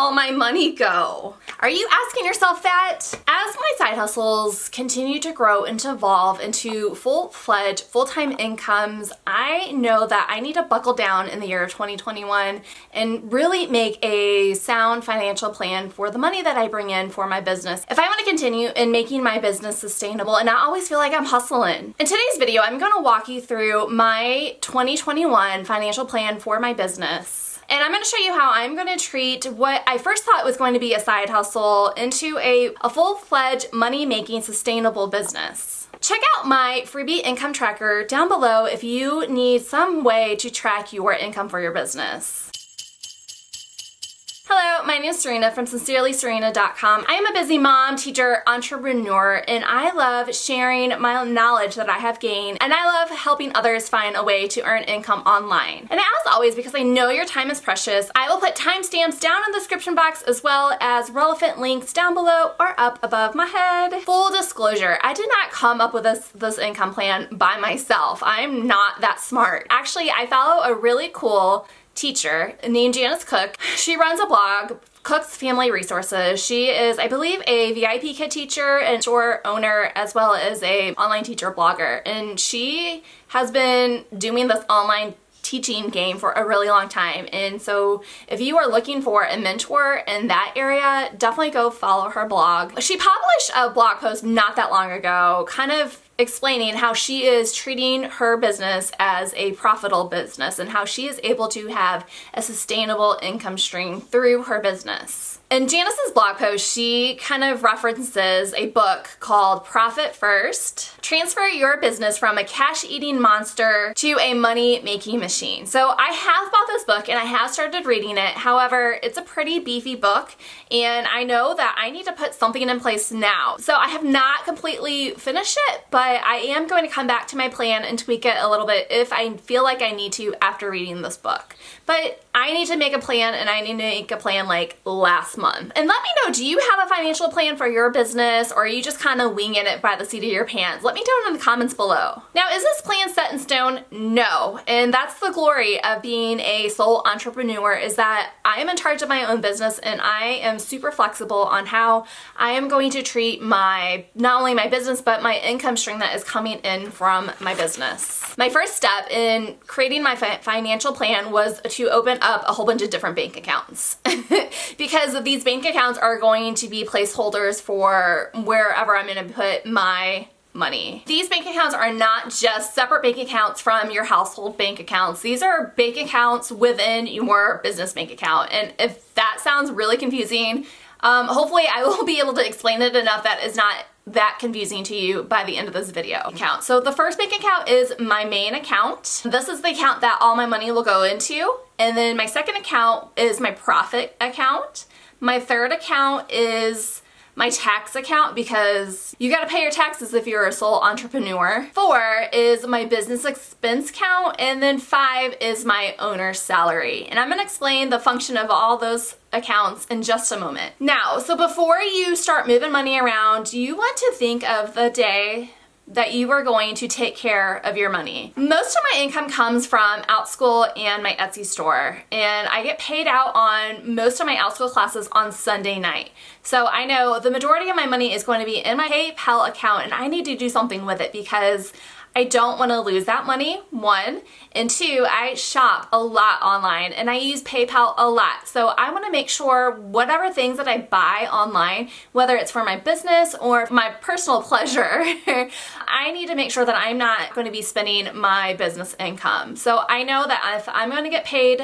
all my money go? Are you asking yourself that? As my side hustles continue to grow and to evolve into full-fledged, full-time incomes, I know that I need to buckle down in the year of 2021 and really make a sound financial plan for the money that I bring in for my business if I want to continue in making my business sustainable and not always feel like I'm hustling. In today's video, I'm going to walk you through my 2021 financial plan for my business. And I'm going to show you how I'm going to treat what I first thought was going to be a side hustle into a full-fledged money-making sustainable business. Check out my freebie income tracker down below if you need some way to track your income for your business. Hello, my name is Sirena from SincerelySirena.com. I am a busy mom, teacher, entrepreneur, and I love sharing my knowledge that I have gained, and I love helping others find a way to earn income online. And as always, because I know your time is precious, I will put timestamps down in the description box as well as relevant links down below or up above my head. Full disclosure, I did not come up with this income plan by myself. I'm not that smart. Actually, I follow a really cool teacher named Janice Cook. She runs a blog, Cook's Family Resources. She is, I believe, a VIP kid teacher and store owner as well as a online teacher blogger. And she has been doing this online teaching game for a really long time. And so if you are looking for a mentor in that area, definitely go follow her blog. She published a blog post not that long ago, kind of explaining how she is treating her business as a profitable business and how she is able to have a sustainable income stream through her business. In Janice's blog post, she kind of references a book called Profit First: Transfer Your Business from a Cash-Eating Monster to a Money-Making Machine. So I have bought this book and I have started reading it. However, it's a pretty beefy book and I know that I need to put something in place now. So I have not completely finished it, but I am going to come back to my plan and tweak it a little bit if I feel like I need to after reading this book. But I need to make a plan, and I need to make a plan like last month. And let me know, do you have a financial plan for your business, or are you just kind of winging it by the seat of your pants? Let me know in the comments below. Now, is this plan set in stone? No. And that's the glory of being a sole entrepreneur, is that I am in charge of my own business and I am super flexible on how I am going to treat not only my business, but my income stream that is coming in from my business. My first step in creating my financial plan was to open up a whole bunch of different bank accounts because these bank accounts are going to be placeholders for wherever I'm going to put my money. These bank accounts are not just separate bank accounts from your household bank accounts. These are bank accounts within your business bank account. And if that sounds really confusing, hopefully I will be able to explain it enough that is not that confusing to you by the end of this video. So the first bank account is my main account. This is the account that all my money will go into. And then my second account is my profit account. My third account is my tax account, because you gotta pay your taxes if you're a sole entrepreneur. 4 is my business expense account, and then 5 is my owner's salary. And I'm gonna explain the function of all those accounts in just a moment. Now, so before you start moving money around, you want to think of the day that you are going to take care of your money. Most of my income comes from Outschool and my Etsy store, and I get paid out on most of my Outschool classes on Sunday night. So I know the majority of my money is going to be in my PayPal account, and I need to do something with it because I don't want to lose that money, 1. And 2, I shop a lot online and I use PayPal a lot. So I want to make sure whatever things that I buy online, whether it's for my business or my personal pleasure, I need to make sure that I'm not going to be spending my business income. So I know that if I'm going to get paid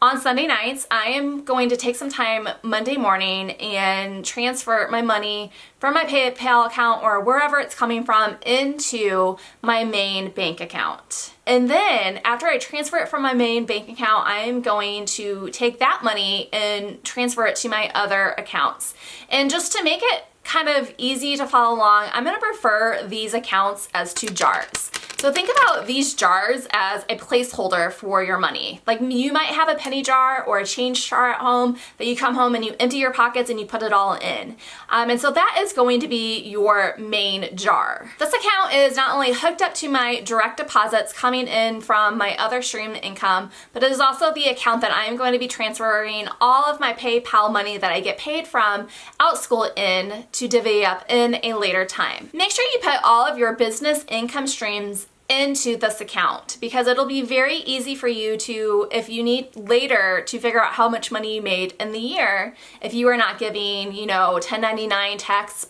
on Sunday nights, I am going to take some time Monday morning and transfer my money from my PayPal account or wherever it's coming from into my main bank account. And then after I transfer it from my main bank account, I am going to take that money and transfer it to my other accounts. And just to make it kind of easy to follow along, I'm going to refer these accounts as 2 jars. So think about these jars as a placeholder for your money. Like you might have a penny jar or a change jar at home that you come home and you empty your pockets and you put it all in. And so that is going to be your main jar. This account is not only hooked up to my direct deposits coming in from my other stream income, but it is also the account that I am going to be transferring all of my PayPal money that I get paid from Outschool in to divvy up in a later time. Make sure you put all of your business income streams into this account because it'll be very easy for you to, if you need later to figure out how much money you made in the year, if you are not giving, 1099 tax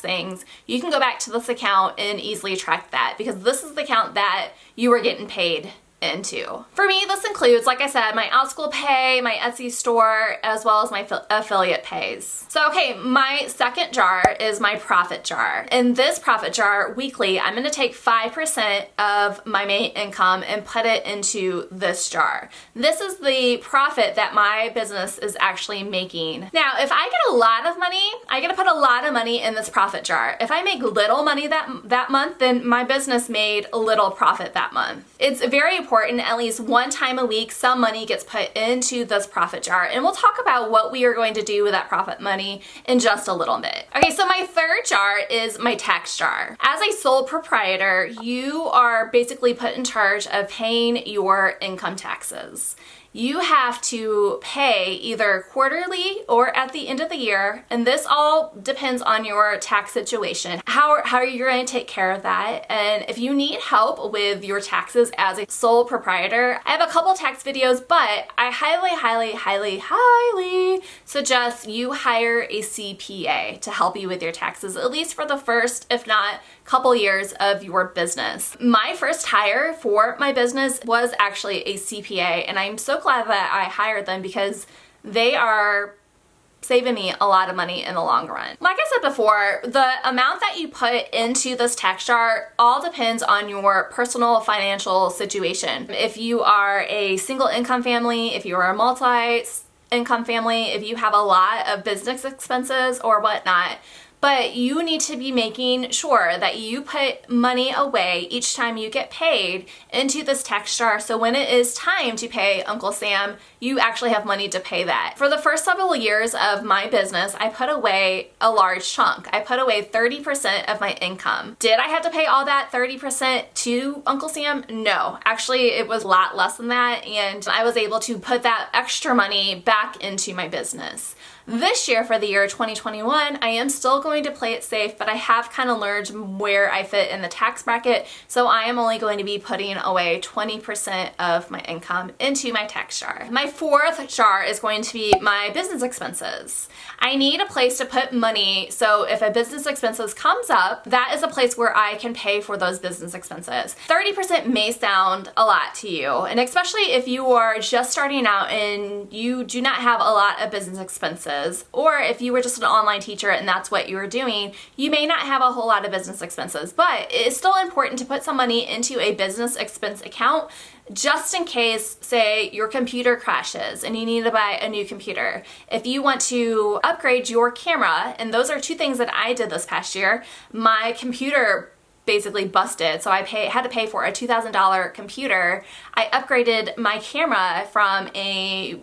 things, you can go back to this account and easily track that because this is the account that you are getting paid into. For me, this includes, like I said, my Outschool pay, my Etsy store, as well as my affiliate pays. So, okay, my second jar is my profit jar. In this profit jar, weekly, I'm gonna take 5% of my main income and put it into this jar. This is the profit that my business is actually making. Now, if I get a lot of money, I gotta put a lot of money in this profit jar. If I make little money that month, then my business made a little profit that month. It's very important, at least one time a week, some money gets put into this profit jar. And we'll talk about what we are going to do with that profit money in just a little bit. Okay, so my third jar is my tax jar. As a sole proprietor, you are basically put in charge of paying your income taxes. You have to pay either quarterly or at the end of the year, and this all depends on your tax situation. How are you going to take care of that? And if you need help with your taxes as a sole proprietor, I have a couple tax videos, but I highly suggest you hire a CPA to help you with your taxes, at least for the first, if not couple years of your business. My first hire for my business was actually a CPA, and I'm so glad that I hired them because they are saving me a lot of money in the long run. Like I said before, the amount that you put into this tax jar all depends on your personal financial situation. If you are a single income family, if you are a multi-income family, if you have a lot of business expenses or whatnot, but you need to be making sure that you put money away each time you get paid into this tax jar, so when it is time to pay Uncle Sam, you actually have money to pay that. For the first several years of my business, I put away a large chunk. I put away 30% of my income. Did I have to pay all that 30% to Uncle Sam? No. Actually, it was a lot less than that, and I was able to put that extra money back into my business. This year, for the year 2021, I am still going to play it safe, but I have kind of learned where I fit in the tax bracket, so I am only going to be putting away 20% of my income into my tax jar. My fourth jar is going to be my business expenses. I need a place to put money, so if a business expenses comes up, that is a place where I can pay for those business expenses. 30% may sound a lot to you, and especially if you are just starting out and you do not have a lot of business expenses, or if you were just an online teacher and that's what you were doing, you may not have a whole lot of business expenses, but it's still important to put some money into a business expense account just in case, say, your computer crashes and you need to buy a new computer. If you want to upgrade your camera, and those are two things that I did this past year, my computer basically busted, so I had to pay for a $2,000 computer. I upgraded my camera from a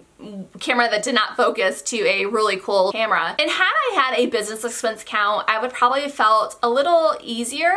camera that did not focus to a really cool camera. And had I had a business expense account, I would probably have felt a little easier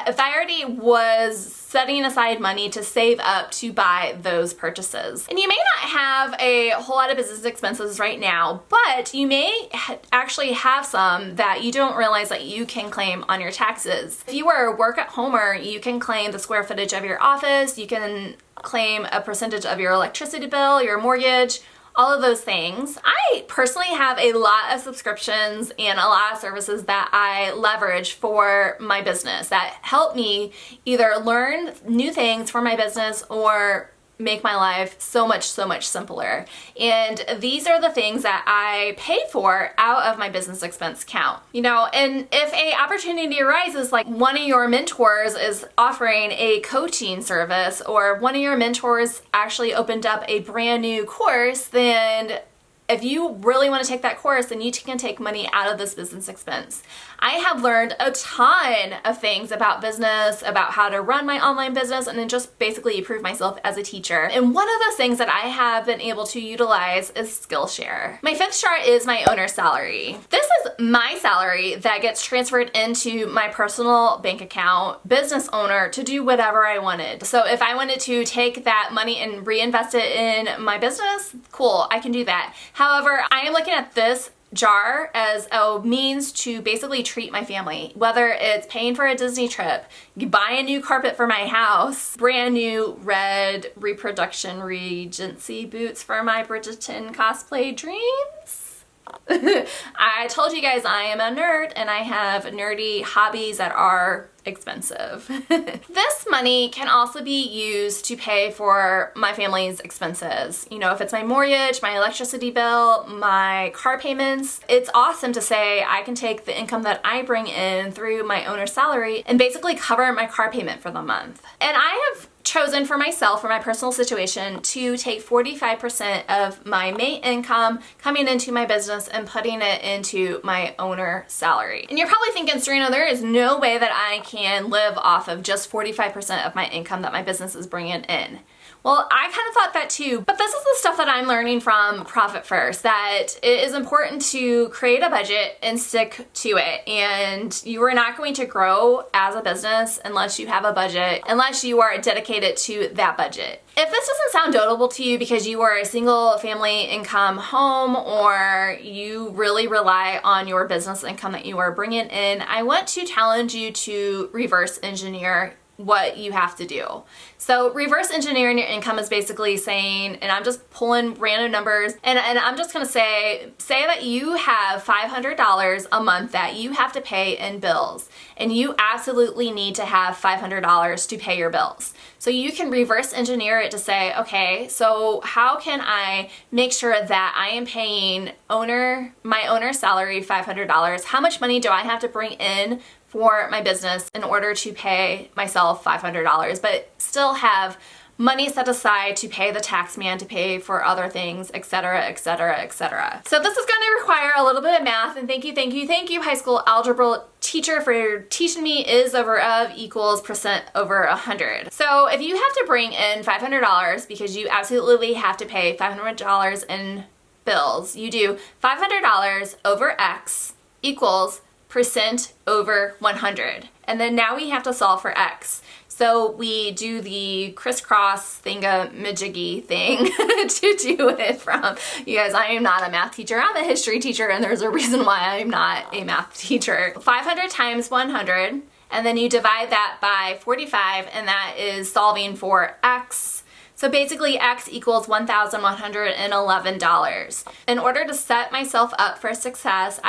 if I already was setting aside money to save up to buy those purchases. And you may not have a whole lot of business expenses right now, but you may actually have some that you don't realize that you can claim on your taxes. If you are a work-at-homer, you can claim the square footage of your office, you can claim a percentage of your electricity bill, your mortgage, all of those things. I personally have a lot of subscriptions and a lot of services that I leverage for my business that help me either learn new things for my business or make my life so much simpler. And these are the things that I pay for out of my business expense account. And if a opportunity arises, like one of your mentors is offering a coaching service, or one of your mentors actually opened up a brand new course, then if you really want to take that course, then you can take money out of this business expense. I have learned a ton of things about business, about how to run my online business, and then just basically improve myself as a teacher. And one of those things that I have been able to utilize is Skillshare. My fifth chart is my owner's salary. This is my salary that gets transferred into my personal bank account, business owner, to do whatever I wanted. So if I wanted to take that money and reinvest it in my business, cool, I can do that. However, I am looking at this jar as a means to basically treat my family, whether it's paying for a Disney trip, buy a new carpet for my house, brand new red reproduction Regency boots for my Bridgerton cosplay dreams. I told you guys I am a nerd and I have nerdy hobbies that are expensive. This money can also be used to pay for my family's expenses. You know, if it's my mortgage, my electricity bill, my car payments, it's awesome to say I can take the income that I bring in through my owner's salary and basically cover my car payment for the month. And I have chosen for myself, for my personal situation, to take 45% of my main income coming into my business and putting it into my owner salary. And you're probably thinking, Serena, there is no way that I can live off of just 45% of my income that my business is bringing in. Well, I kind of thought that too, but this is the stuff that I'm learning from Profit First, that it is important to create a budget and stick to it. And you are not going to grow as a business unless you have a budget, unless you are dedicated to that budget. If this doesn't sound notable to you because you are a single family income home or you really rely on your business income that you are bringing in, I want to challenge you to reverse engineer what you have to do. So reverse engineering your income is basically saying, and I'm just pulling random numbers, and I'm just gonna say that you have $500 a month that you have to pay in bills, and you absolutely need to have $500 to pay your bills. So you can reverse engineer it to say, okay, so how can I make sure that I am paying my owner's salary $500? How much money do I have to bring in for my business in order to pay myself $500, but still have money set aside to pay the tax man, to pay for other things, etc., etc., etc. So this is going to require a little bit of math, and thank you, high school algebra teacher, for teaching me is over of equals percent over 100. So if you have to bring in $500 because you absolutely have to pay $500 in bills, you do $500 over X equals percent over 100. And then now we have to solve for X. So we do the crisscross thingamajiggy thing to do it from, you guys, I am not a math teacher, I'm a history teacher, and there's a reason why I'm not a math teacher. 500 times 100, and then you divide that by 45, and that is solving for X. So basically X equals $1,111. In order to set myself up for success,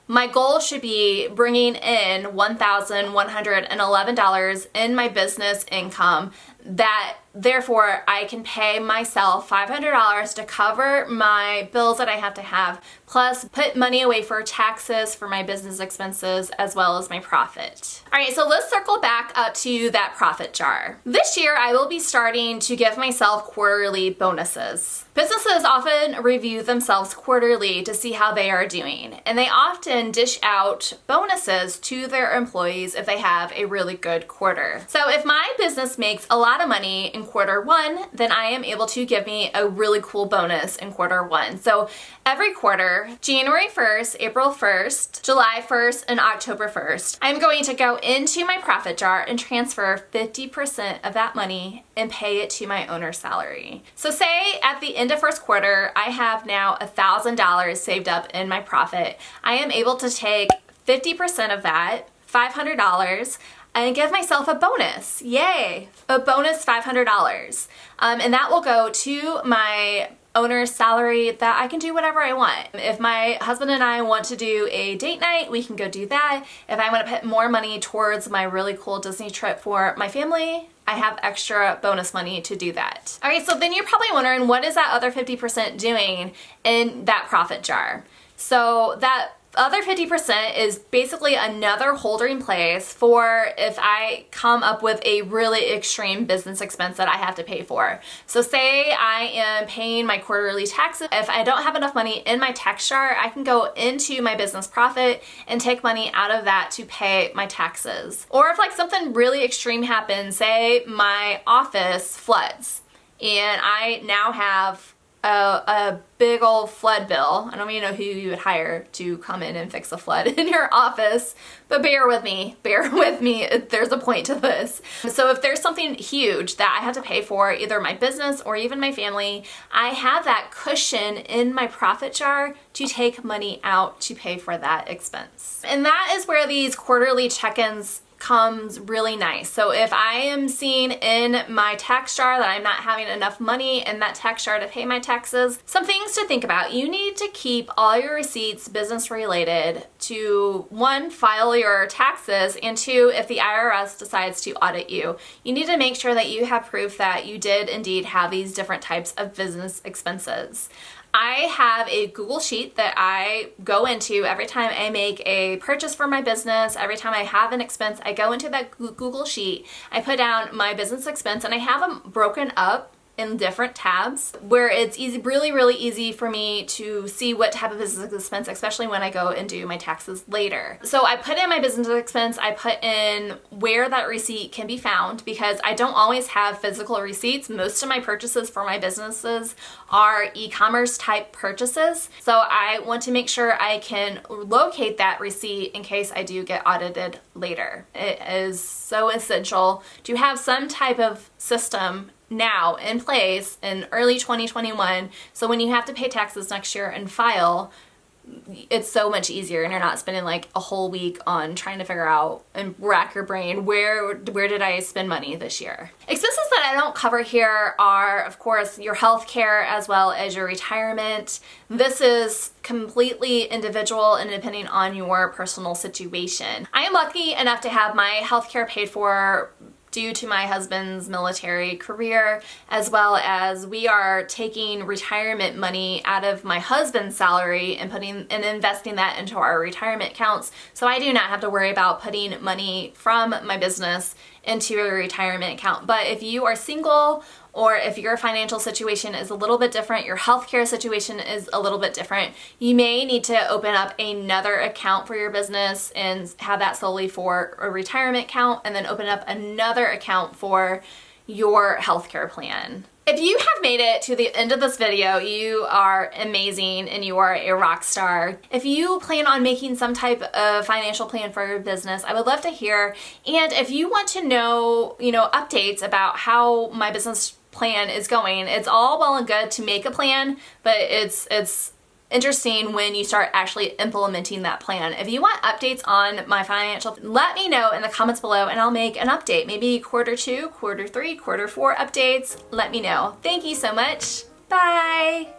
my goal should be bringing in $1,111 in my business income, that therefore I can pay myself $500 to cover my bills that I have to have, plus put money away for taxes for my business expenses as well as my profit. All right, so let's circle back up to that profit jar. This year I will be starting to give myself quarterly bonuses. Businesses often review themselves quarterly to see how they are doing, and they often dish out bonuses to their employees if they have a really good quarter. So if my business makes a lot of money in quarter one, then I am able to give me a really cool bonus in quarter one. So every quarter, January 1st, April 1st, July 1st, and October 1st, I'm going to go into my profit jar and transfer 50% of that money and pay it to my owner's salary. So say at the end of first quarter, I have now $1,000 saved up in my profit. I am able to take 50% of that, $500, and give myself a bonus. Yay! A bonus $500. And that will go to my owner's salary that I can do whatever I want. If my husband and I want to do a date night, we can go do that. If I want to put more money towards my really cool Disney trip for my family, I have extra bonus money to do that. All right, so then you're probably wondering, what is that other 50% doing in that profit jar? So that Other 50% is basically another holding place for if I come up with a really extreme business expense that I have to pay for. So say I am paying my quarterly taxes. If I don't have enough money in my tax jar, I can go into my business profit and take money out of that to pay my taxes. Or if like something really extreme happens, say my office floods and I now have a big old flood bill. I don't even know who you would hire to come in and fix a flood in your office, but bear with me, there's a point to this. So if there's something huge that I have to pay for, either my business or even my family, I have that cushion in my profit jar to take money out to pay for that expense. And that is where these quarterly check-ins comes really nice. So if I am seeing in my tax jar that I'm not having enough money in that tax jar to pay my taxes, some things to think about. You need to keep all your receipts business related to, one, file your taxes, and two, if the IRS decides to audit you, you need to make sure that you have proof that you did indeed have these different types of business expenses. I have a Google Sheet that I go into every time I make a purchase for my business. Every time I have an expense, I go into that Google Sheet. I put down my business expense and I have them broken up in different tabs where it's easy, really easy for me to see what type of business expense, especially when I go and do my taxes later. So I put in my business expense, I put in where that receipt can be found, because I don't always have physical receipts. Most of my purchases for my businesses are e-commerce type purchases. So I want to make sure I can locate that receipt in case I do get audited later. It is so essential to have some type of system now in place in early 2021, so when you have to pay taxes next year and file, it's so much easier and you're not spending like a whole week on trying to figure out and rack your brain where did I spend money this year. Expenses that I don't cover here are, of course, your health care as well as your retirement. This is completely individual and depending on your personal situation. I am lucky enough to have my health care paid for due to my husband's military career, as well as we are taking retirement money out of my husband's salary and investing that into our retirement accounts. So I do not have to worry about putting money from my business into a retirement account. But if you are single, or if your financial situation is a little bit different, your healthcare situation is a little bit different, you may need to open up another account for your business and have that solely for a retirement account, and then open up another account for your healthcare plan. If you have made it to the end of this video, you are amazing and you are a rock star. If you plan on making some type of financial plan for your business, I would love to hear. And if you want to know, updates about how my business plan is going, it's all well and good to make a plan, but it's interesting when you start actually implementing that plan. If you want updates on my financial, let me know in the comments below and I'll make an update. Maybe quarter 2, quarter 3, quarter 4 updates. Let me know. Thank you so much. Bye.